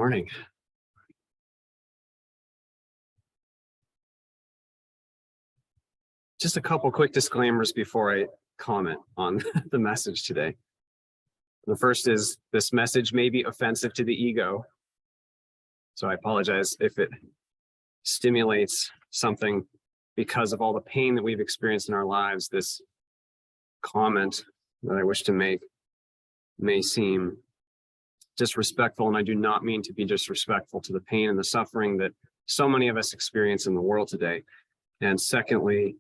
morning. Just a couple quick disclaimers before I comment on the message today. The first is this message may be offensive to the ego. So I apologize if it stimulates something because of all the pain that we've experienced in our lives. This comment that I wish to make may seem disrespectful, and I do not mean to be disrespectful to the pain and the suffering that so many of us experience in the world today. And secondly,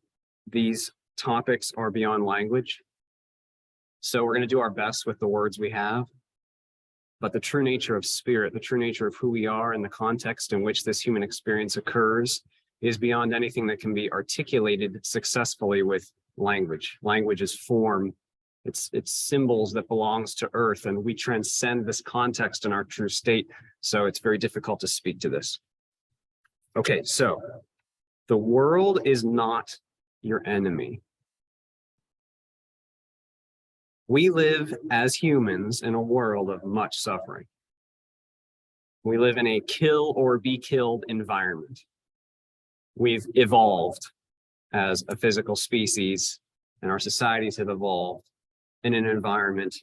these topics are beyond language. So we're going to do our best with the words we have, but the true nature of spirit, the true nature of who we are and the context in which this human experience occurs is beyond anything that can be articulated successfully with language. Language is form. It's symbols that belongs to earth, and we transcend this context in our true state. So it's very difficult to speak to this. Okay, so the world is not your enemy. We live as humans in a world of much suffering. We live in a kill or be killed environment. We've evolved as a physical species, and our societies have evolved in an environment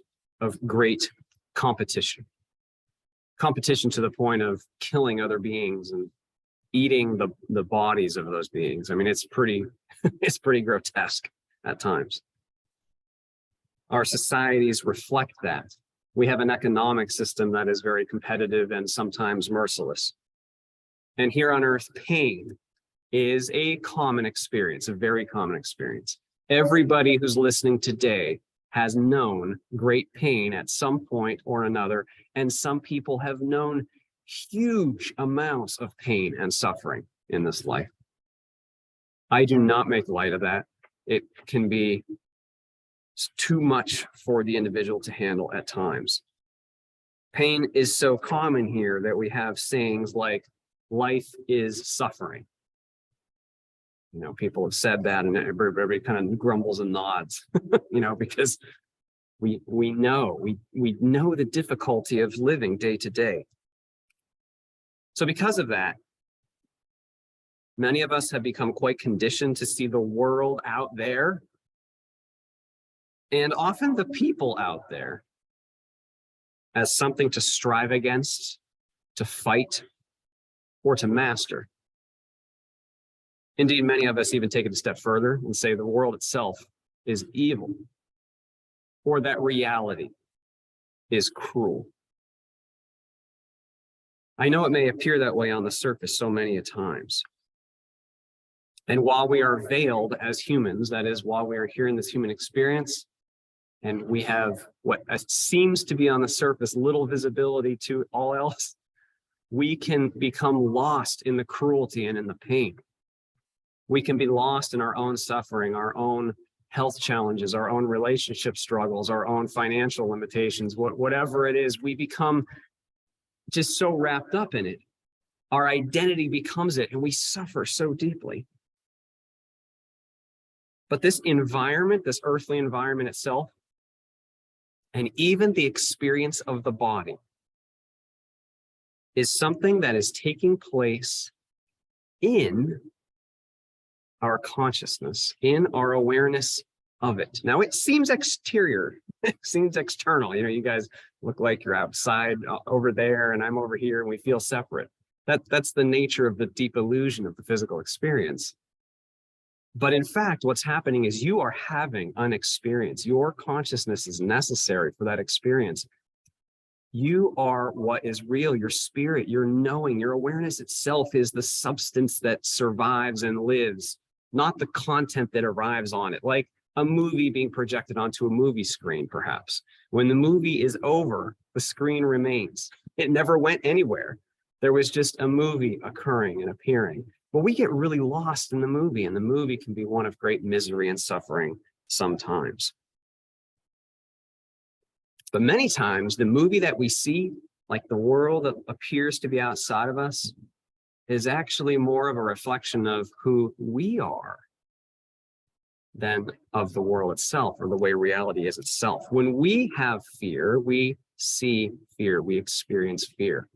of great competition. Competition to the point of killing other beings and eating the bodies of those beings. I mean, it's pretty grotesque at times. Our societies reflect that. We have an economic system that is very competitive and sometimes merciless. And here on earth, pain is a common experience, a very common experience. Everybody who's listening today has known great pain at some point or another, and some people have known huge amounts of pain and suffering in this life. I do not make light of that. It can be too much for the individual to handle at times. Pain is so common here that we have sayings like, life is suffering. You know, people have said that, and everybody kind of grumbles and nods, you know, because we know the difficulty of living day to day. So because of that, many of us have become quite conditioned to see the world out there, and often the people out there, as something to strive against, to fight, or to master. Indeed, many of us even take it a step further and say the world itself is evil, or that reality is cruel. I know it may appear that way on the surface so many a times. And while we are veiled as humans, that is, while we are here in this human experience, and we have what seems to be on the surface little visibility to all else, we can become lost in the cruelty and in the pain. We can be lost in our own suffering, our own health challenges, our own relationship struggles, our own financial limitations, whatever it is, we become just so wrapped up in it. Our identity becomes it, and we suffer so deeply. But this environment, this earthly environment itself, and even the experience of the body, is something that is taking place in our consciousness, in our awareness of it. Now, it seems exterior, it seems external. You know, you guys look like you're outside over there, and I'm over here, and we feel separate. That's the nature of the deep illusion of the physical experience. But in fact, what's happening is you are having an experience. Your consciousness is necessary for that experience. You are what is real, your spirit, your knowing, your awareness itself is the substance that survives and lives, not the content that arrives on it, like a movie being projected onto a movie screen, perhaps. When the movie is over, the screen remains. It never went anywhere. There was just a movie occurring and appearing. But we get really lost in the movie, and the movie can be one of great misery and suffering sometimes. But many times, the movie that we see, like the world that appears to be outside of us, is actually more of a reflection of who we are than of the world itself, or the way reality is itself. When we have fear, we see fear, we experience fear.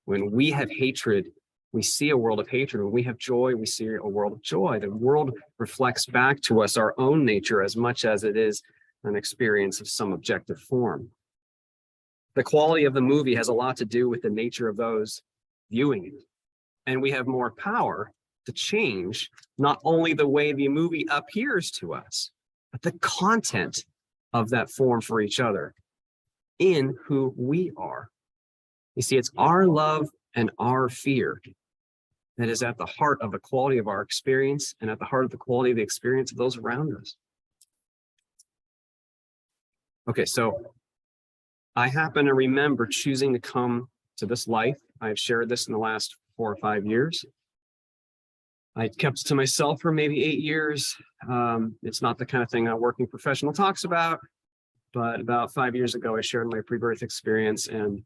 When we have hatred, we see a world of hatred. When we have joy, we see a world of joy. The world reflects back to us our own nature as much as it is an experience of some objective form. The quality of the movie has a lot to do with the nature of those viewing it. And we have more power to change not only the way the movie appears to us, but the content of that form for each other in who we are. You see, it's our love and our fear that is at the heart of the quality of our experience and at the heart of the quality of the experience of those around us. Okay, so I happen to remember choosing to come to this life. I've shared this in the last 4 or 5 years. I kept it to myself for maybe 8 years. It's not the kind of thing a working professional talks about, but about 5 years ago, I shared my pre-birth experience, and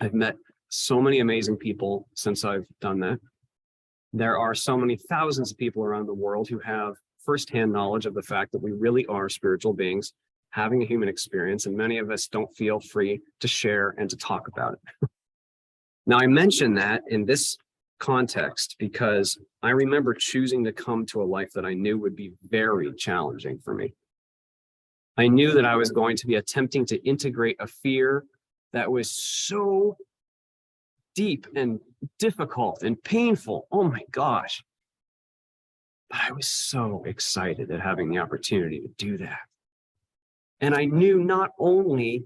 I've met so many amazing people since I've done that. There are so many thousands of people around the world who have firsthand knowledge of the fact that we really are spiritual beings having a human experience, and many of us don't feel free to share and to talk about it. Now, I mention that in this context because I remember choosing to come to a life that I knew would be very challenging for me. I knew that I was going to be attempting to integrate a fear that was so deep and difficult and painful. Oh my gosh. But I was so excited at having the opportunity to do that. And I knew not only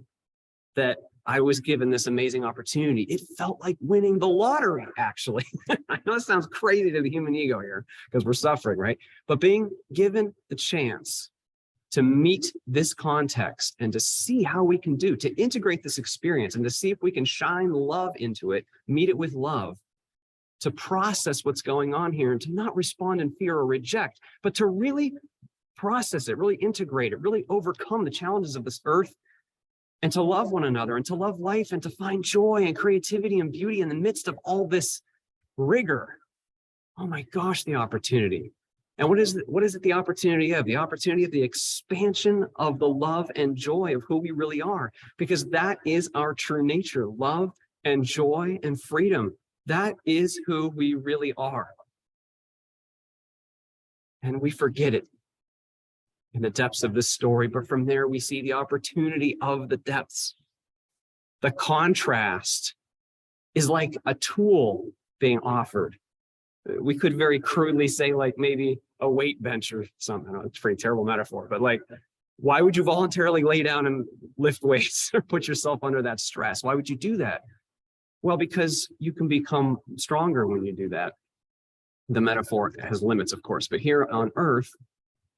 that I was given this amazing opportunity, it felt like winning the lottery, actually. I know it sounds crazy to the human ego here because we're suffering, right? But being given the chance to meet this context and to see how we can do, to integrate this experience and to see if we can shine love into it, meet it with love, to process what's going on here and to not respond in fear or reject, but to really process it, really integrate it, really overcome the challenges of this earth, and to love one another and to love life and to find joy and creativity and beauty in the midst of all this rigor. Oh my gosh, the opportunity. And what is it the opportunity of? The opportunity of the expansion of the love and joy of who we really are, because that is our true nature, love and joy and freedom. That is who we really are. And we forget it in the depths of this story, but from there we see the opportunity of the depths. The contrast is like a tool being offered. We could very crudely say like maybe a weight bench or something. I know it's a pretty terrible metaphor, but like, why would you voluntarily lay down and lift weights or put yourself under that stress? Why would you do that? Well, because you can become stronger when you do that. The metaphor has limits, of course, but here on earth,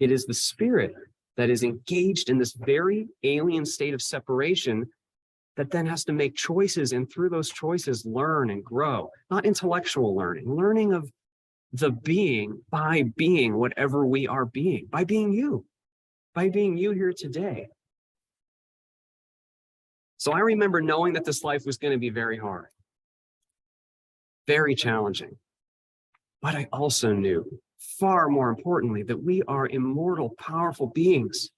it is the spirit that is engaged in this very alien state of separation that then has to make choices, and through those choices learn and grow. Not intellectual learning of the being by being whatever we are being, by being you here today. So I remember knowing that this life was going to be very hard, very challenging. But I also knew, far more importantly, that we are immortal, powerful beings.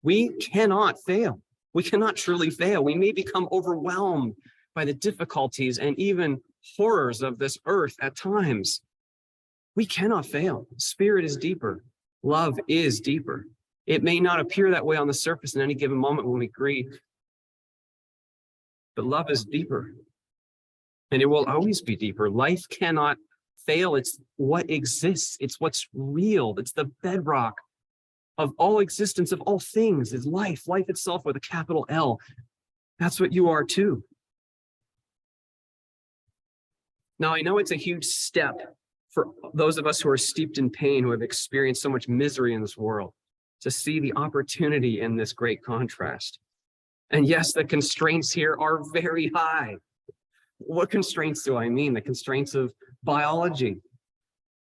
We cannot fail. We cannot truly fail. We may become overwhelmed by the difficulties and even horrors of this earth at times. We cannot fail. Spirit is deeper. Love is deeper. It may not appear that way on the surface in any given moment when we grieve, but love is deeper, and it will always be deeper. Life cannot fail. It's what exists. It's what's real. It's the bedrock of all existence, of all things, is life itself with a capital L. That's what you are too. Now, I know it's a huge step for those of us who are steeped in pain, who have experienced so much misery in this world, to see the opportunity in this great contrast. And yes, the constraints here are very high. What constraints do I mean? The constraints of biology,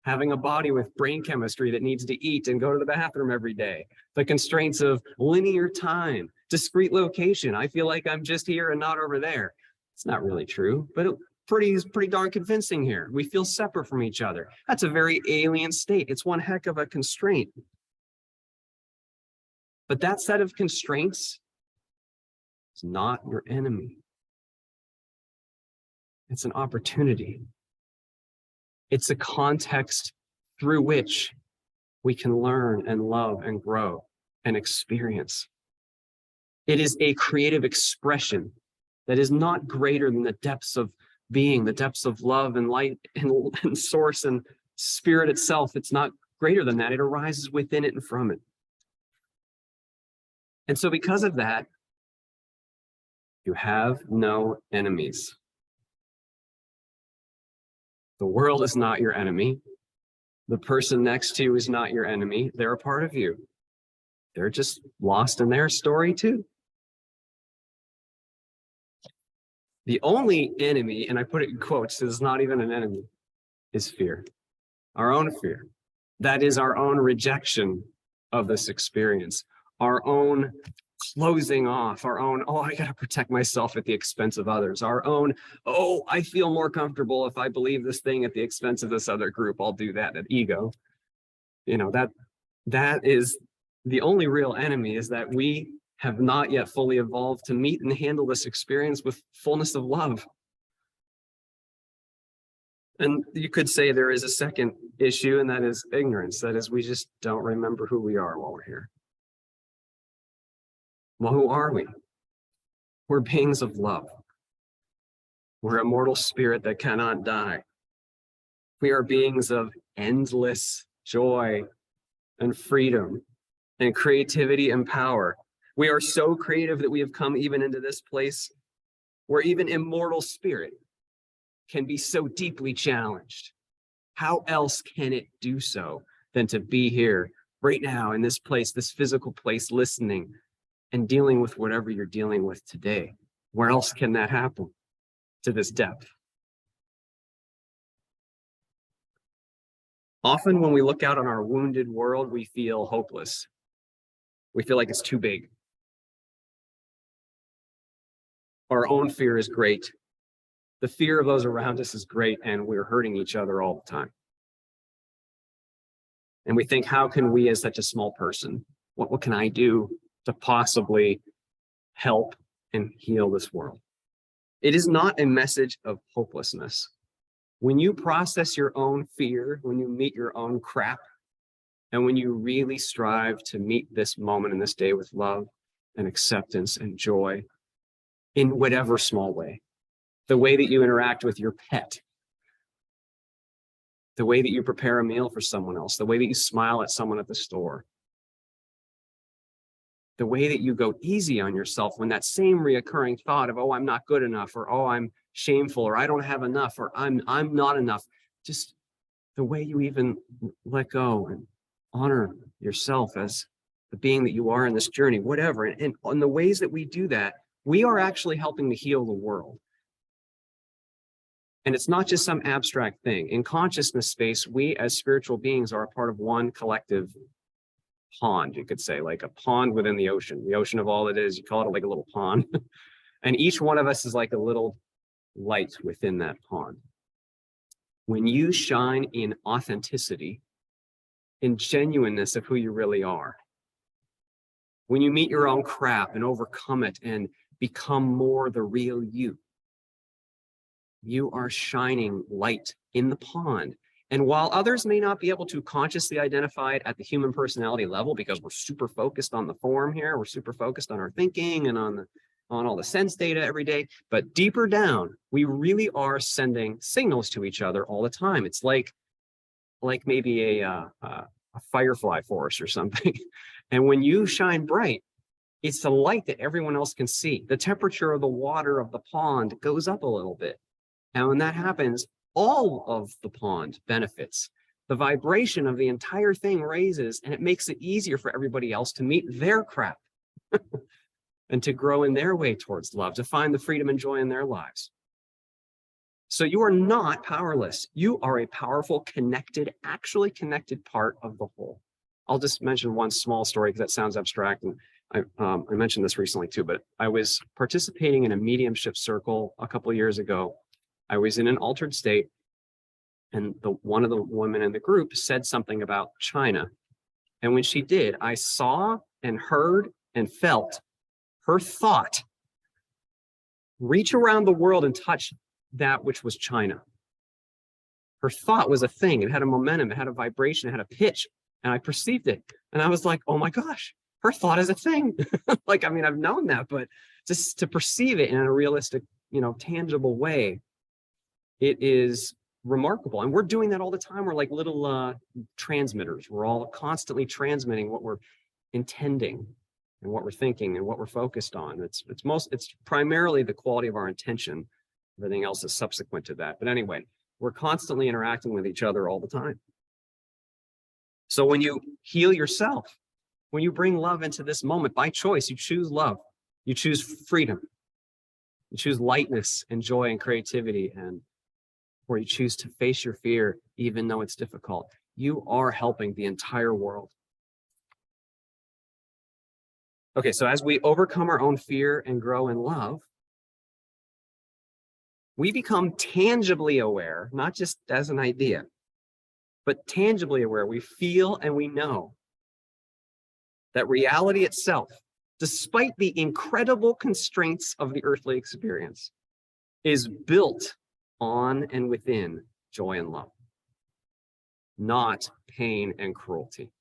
having a body with brain chemistry that needs to eat and go to the bathroom every day. The constraints of linear time, discrete location. I feel like I'm just here and not over there. It's not really true, but it's pretty darn convincing here. We feel separate from each other. That's a very alien state. It's one heck of a constraint. But that set of constraints is not your enemy. It's an opportunity. It's a context through which we can learn and love and grow and experience. It is a creative expression that is not greater than the depths of being, the depths of love and light and source and spirit itself. It's not greater than that. It arises within it and from it. And so because of that, you have no enemies. The world is not your enemy. The person next to you is not your enemy. They're a part of you. They're just lost in their story too. The only enemy, and I put it in quotes, is not even an enemy, is fear. Our own fear. That is our own rejection of this experience. Our own closing off, our own, oh, I got to protect myself at the expense of others. Our own, oh, I feel more comfortable if I believe this thing at the expense of this other group. I'll do that. That ego. You know, that is the only real enemy, is that we have not yet fully evolved to meet and handle this experience with fullness of love. And you could say there is a second issue, and that is ignorance. That is, we just don't remember who we are while we're here. Well, who are we? We're beings of love. We're a mortal spirit that cannot die. We are beings of endless joy and freedom and creativity and power. We are so creative that we have come even into this place where even immortal spirit can be so deeply challenged. How else can it do so than to be here right now in this place, this physical place, listening and dealing with whatever you're dealing with today? Where else can that happen to this depth? Often when we look out on our wounded world, we feel hopeless. We feel like it's too big. Our own fear is great. The fear of those around us is great, and we're hurting each other all the time. And we think, how can we, as such a small person, what can I do to possibly help and heal this world? It is not a message of hopelessness. When you process your own fear, when you meet your own crap, and when you really strive to meet this moment and this day with love and acceptance and joy, in whatever small way, the way that you interact with your pet, the way that you prepare a meal for someone else, the way that you smile at someone at the store, the way that you go easy on yourself when that same reoccurring thought of, oh, I'm not good enough, or oh, I'm shameful, or I don't have enough, or I'm not enough, just the way you even let go and honor yourself as the being that you are in this journey, whatever. And on the ways that we do that, we are actually helping to heal the world. And it's not just some abstract thing. In consciousness space, we as spiritual beings are a part of one collective pond, you could say, like a pond within the ocean of all that is. You call it like a little pond. And each one of us is like a little light within that pond. When you shine in authenticity, in genuineness of who you really are, when you meet your own crap and overcome it and become more the real you, you are shining light in the pond. And while others may not be able to consciously identify it at the human personality level, because we're super focused on the form here, we're super focused on our thinking and on all the sense data every day, but deeper down, we really are sending signals to each other all the time. It's like maybe a firefly force or something. And when you shine bright, it's the light that everyone else can see. The temperature of the water of the pond goes up a little bit. And when that happens, all of the pond benefits. The vibration of the entire thing raises, and it makes it easier for everybody else to meet their crap and to grow in their way towards love, to find the freedom and joy in their lives. So you are not powerless. You are a powerful, connected, actually connected part of the whole. I'll just mention one small story because that sounds abstract. And I mentioned this recently too, but I was participating in a mediumship circle a couple of years ago. I was in an altered state, and one of the women in the group said something about China. And when she did, I saw and heard and felt her thought reach around the world and touch that which was China. Her thought was a thing. It had a momentum, it had a vibration, it had a pitch, and I perceived it. And I was like, oh my gosh, her thought is a thing. Like, I mean, I've known that, but just to perceive it in a realistic, tangible way, it is remarkable. And we're doing that all the time. We're like little transmitters. We're all constantly transmitting what we're intending and what we're thinking and what we're focused on. It's primarily the quality of our intention. Everything else is subsequent to that. But anyway, we're constantly interacting with each other all the time. So when you heal yourself, when you bring love into this moment by choice, you choose love, you choose freedom, you choose lightness and joy and creativity, or you choose to face your fear, even though it's difficult, you are helping the entire world. Okay, so as we overcome our own fear and grow in love, we become tangibly aware, not just as an idea, but tangibly aware. We feel and we know that reality itself, despite the incredible constraints of the earthly experience, is built on and within joy and love, not pain and cruelty.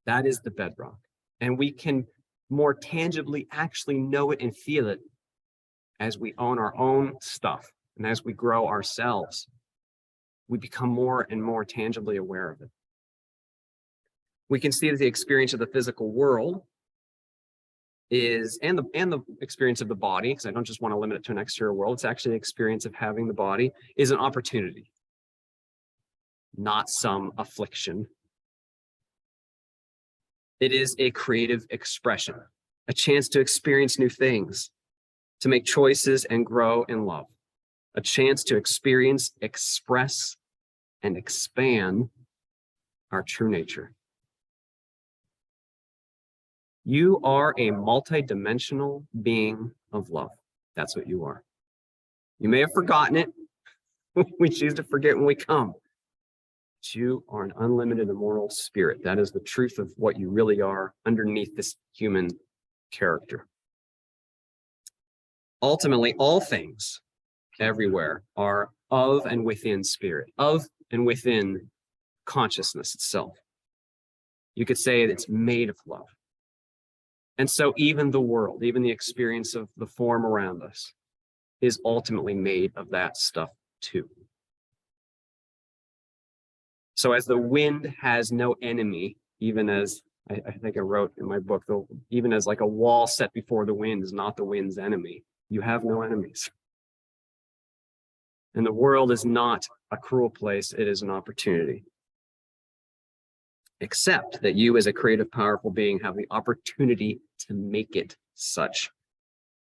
That is the bedrock. And we can more tangibly actually know it and feel it as we own our own stuff and as we grow ourselves. We become more and more tangibly aware of it. We can see that the experience of the physical world is, and the experience of the body, because I don't just want to limit it to an exterior world, it's actually the experience of having the body, is an opportunity, not some affliction. It is a creative expression, a chance to experience new things, to make choices and grow in love, a chance to experience, express, and expand our true nature. You are a multidimensional being of love. That's what you are. You may have forgotten it. We choose to forget when we come. But you are an unlimited immortal spirit. That is the truth of what you really are underneath this human character. Ultimately, all things everywhere are of and within spirit, of and within consciousness itself. You could say it's made of love. And so even the world, even the experience of the form around us, is ultimately made of that stuff too. So as the wind has no enemy, even as I think I wrote in my book, though, even as like a wall set before the wind is not the wind's enemy, you have no enemies. And the world is not a cruel place, it is an opportunity. Except that you as a creative, powerful being have the opportunity to make it such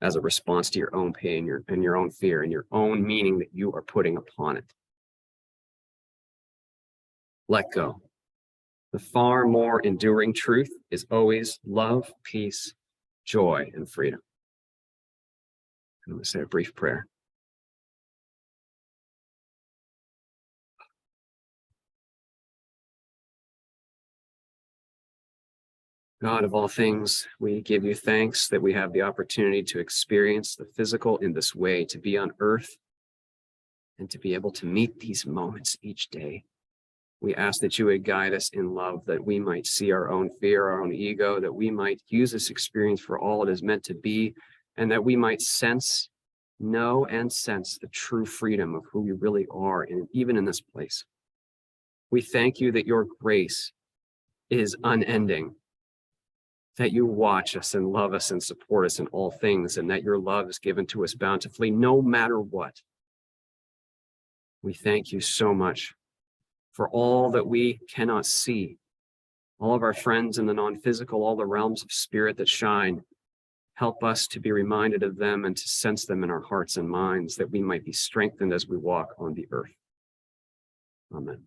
as a response to your own pain and your own fear and your own meaning that you are putting upon it. Let go. The far more enduring truth is always love, peace, joy, and freedom. I'm going to say a brief prayer. God of all things, we give you thanks that we have the opportunity to experience the physical in this way, to be on earth and to be able to meet these moments each day. We ask that you would guide us in love, that we might see our own fear, our own ego, that we might use this experience for all it is meant to be, and that we might know and sense the true freedom of who we really are, even in this place. We thank you that your grace is unending, that you watch us and love us and support us in all things, and that your love is given to us bountifully, no matter what. We thank you so much for all that we cannot see, all of our friends in the non-physical, all the realms of spirit that shine. Help us to be reminded of them and to sense them in our hearts and minds, that we might be strengthened as we walk on the earth. Amen.